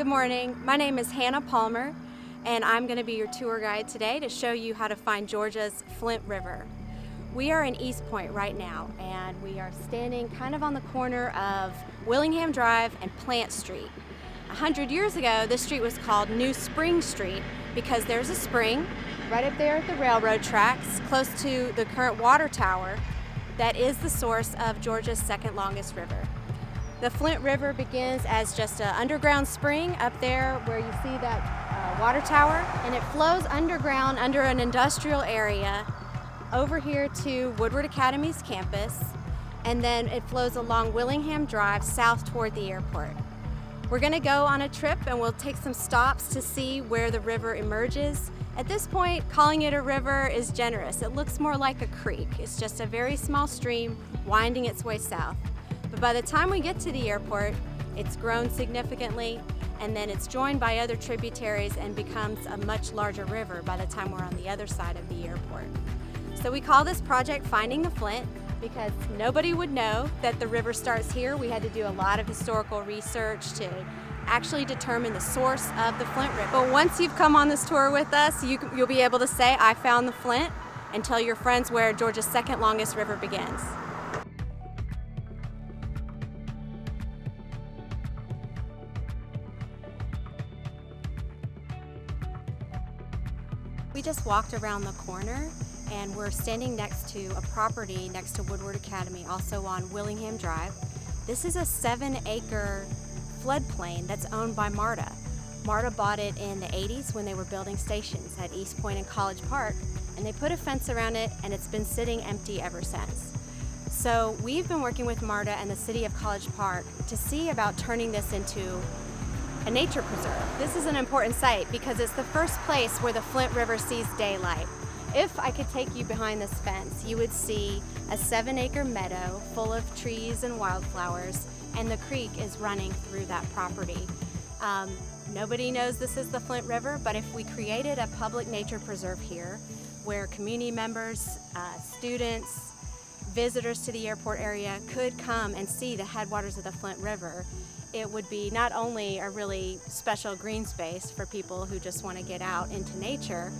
Good morning. My name is Hannah Palmer, and I'm going to be your tour guide today to show you how to find Georgia's Flint River. We are in East Point right now, and we are standing kind of on the corner of Willingham Drive and Plant Street. 100 years ago, this street was called New Spring Street because there's a spring right up there at the railroad tracks, close to the current water tower, that is the source of Georgia's second longest river. The Flint River begins as just an underground spring up there where you see that water tower, and it flows underground under an industrial area over here to Woodward Academy's campus, and then it flows along Willingham Drive south toward the airport. We're going to go on a trip and we'll take some stops to see where the river emerges. At this point, calling it a river is generous. It looks more like a creek. It's just a very small stream winding its way south. But by the time we get to the airport, it's grown significantly, and then it's joined by other tributaries and becomes a much larger river by the time we're on the other side of the airport. So we call this project Finding the Flint because nobody would know that the river starts here. We had to do a lot of historical research to actually determine the source of the Flint River. But once you've come on this tour with us, you'll be able to say, I found the Flint, and tell your friends where Georgia's second longest river begins. We just walked around the corner and we're standing next to a property next to Woodward Academy, also on Willingham Drive. This is a 7-acre floodplain that's owned by MARTA. MARTA bought it in the 80s when they were building stations at East Point and College Park, and they put a fence around it, and it's been sitting empty ever since. So we've been working with MARTA and the City of College Park to see about turning this into a nature preserve. This is an important site because it's the first place where the Flint River sees daylight. If I could take you behind this fence, you would see a 7-acre meadow full of trees and wildflowers, and the creek is running through that property. Nobody knows this is the Flint River, but if we created a public nature preserve here where community members, students, visitors to the airport area could come and see the headwaters of the Flint River, it would be not only a really special green space for people who just want to get out into nature,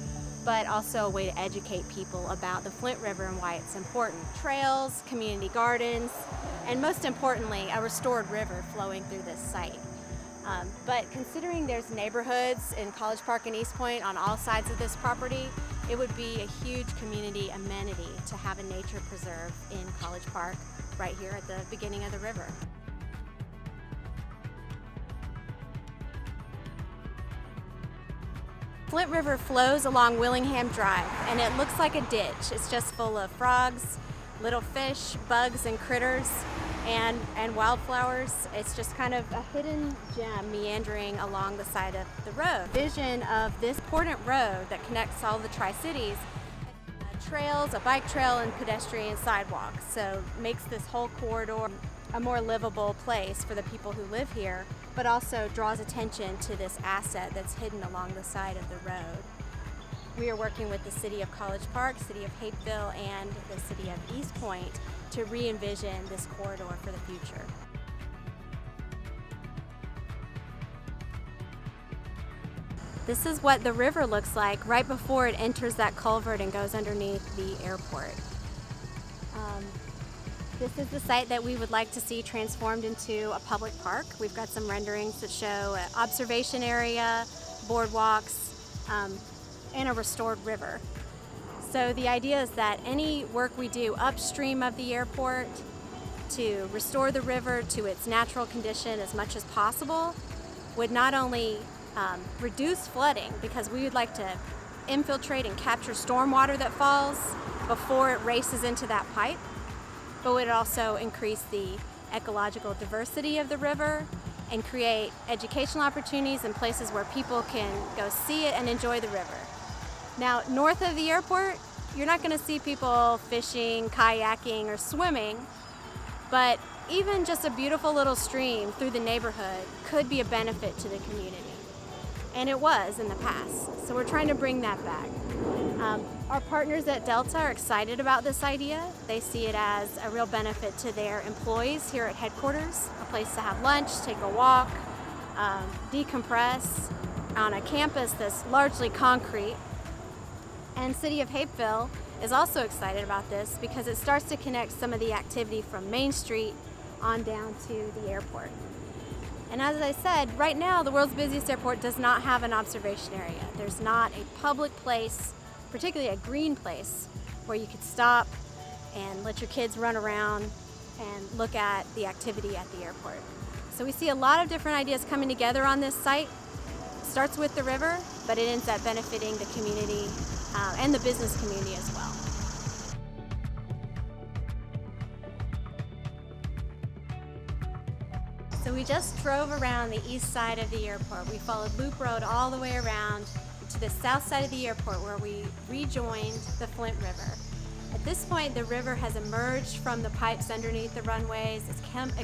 but also a way to educate people about the Flint River and why it's important. Trails, community gardens, and most importantly, a restored river flowing through this site. But considering there's neighborhoods in College Park and East Point on all sides of this property, it would be a huge community amenity to have a nature preserve in College Park right here at the beginning of the river. Flint River flows along Willingham Drive, and it looks like a ditch. It's just full of frogs, little fish, bugs and critters, and wildflowers. It's just kind of a hidden gem meandering along the side of the road. Vision of this important road that connects all the Tri-Cities, trails, a bike trail, and pedestrian sidewalks. So makes this whole corridor a more livable place for the people who live here, but also draws attention to this asset that's hidden along the side of the road. We are working with the City of College Park, City of Hapeville, and the City of East Point to re-envision this corridor for the future. This is what the river looks like right before it enters that culvert and goes underneath the airport. This is the site that we would like to see transformed into a public park. We've got some renderings that show an observation area, boardwalks, and a restored river. So the idea is that any work we do upstream of the airport to restore the river to its natural condition as much as possible would not only reduce flooding, because we would like to infiltrate and capture stormwater that falls before it races into that pipe, but would also increase the ecological diversity of the river and create educational opportunities and places where people can go see it and enjoy the river. Now, north of the airport, you're not going to see people fishing, kayaking, or swimming, but even just a beautiful little stream through the neighborhood could be a benefit to the community. And it was in the past, so we're trying to bring that back. Our partners at Delta are excited about this idea. They see it as a real benefit to their employees here at headquarters, a place to have lunch, take a walk, decompress on a campus that's largely concrete. And City of Hapeville is also excited about this because it starts to connect some of the activity from Main Street on down to the airport. And as I said, right now the world's busiest airport does not have an observation area. There's not a public place, particularly a green place, where you could stop and let your kids run around and look at the activity at the airport. So we see a lot of different ideas coming together on this site. It starts with the river, but it ends up benefiting the community and the business community as well. So we just drove around the east side of the airport. We followed Loop Road all the way around to the south side of the airport where we rejoined the Flint River. At this point, the river has emerged from the pipes underneath the runways. It's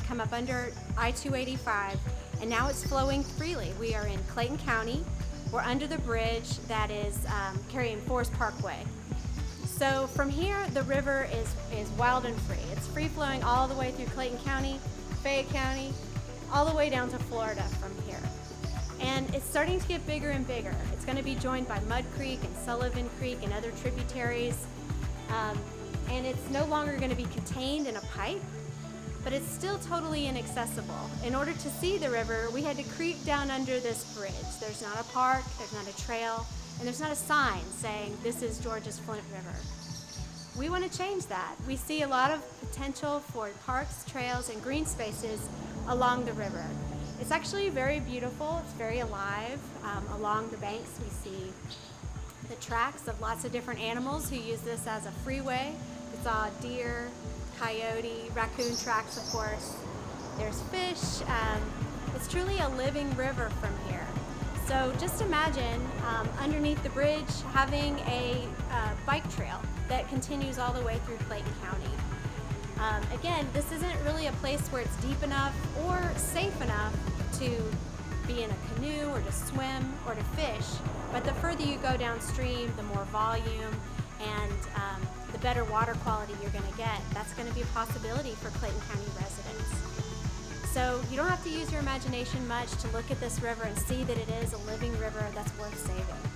come up under I-285, and now it's flowing freely. We are in Clayton County. We're under the bridge that is carrying Forest Parkway. So from here, the river is wild and free. It's free flowing all the way through Clayton County, Fayette County, all the way down to Florida from here. And it's starting to get bigger and bigger. It's going to be joined by Mud Creek and Sullivan Creek and other tributaries. And it's no longer going to be contained in a pipe, but it's still totally inaccessible. In order to see the river, we had to creep down under this bridge. There's not a park, there's not a trail, and there's not a sign saying this is Georgia's Flint River. We want to change that. We see a lot of potential for parks, trails, and green spaces along the river. It's actually very beautiful, it's very alive. Along the banks we see the tracks of lots of different animals who use this as a freeway. We saw deer, coyote, raccoon tracks, of course. There's fish. It's truly a living river from here. So just imagine underneath the bridge having a bike trail that continues all the way through Clayton County. Again, this isn't really a place where it's deep enough or safe enough to be in a canoe or to swim or to fish, but the further you go downstream, the more volume and the better water quality you're going to get. That's going to be a possibility for Clayton County residents. So you don't have to use your imagination much to look at this river and see that it is a living river that's worth saving.